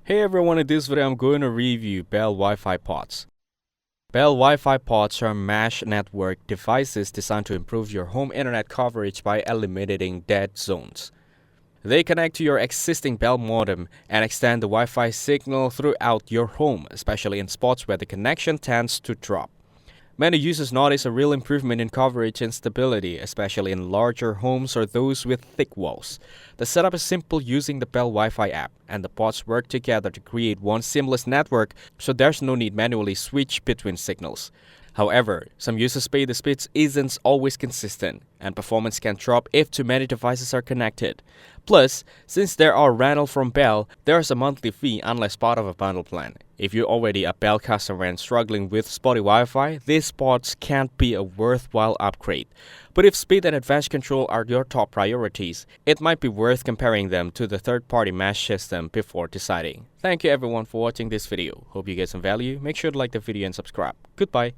Hey everyone, in this video I'm going to review Bell Wi-Fi Pods. Bell Wi-Fi Pods are mesh network devices designed to improve your home internet coverage by eliminating dead zones. They connect to your existing Bell modem and extend the Wi-Fi signal throughout your home, especially in spots where the connection tends to drop. Many users notice a real improvement in coverage and stability, especially in larger homes or those with thick walls. The setup is simple using the Bell Wi-Fi app, and the pods work together to create one seamless network, so there's no need manually switch between signals. However, some users say the speed isn't always consistent, and performance can drop if too many devices are connected. Plus, since there are rental from Bell, there's a monthly fee unless part of a bundle plan. If you're already a Bell customer and struggling with spotty Wi-Fi, these pods can't be a worthwhile upgrade. But if speed and advanced control are your top priorities, it might be worth comparing them to the third-party mesh system before deciding. Thank you everyone for watching this video. Hope you get some value. Make sure to like the video and subscribe. Goodbye.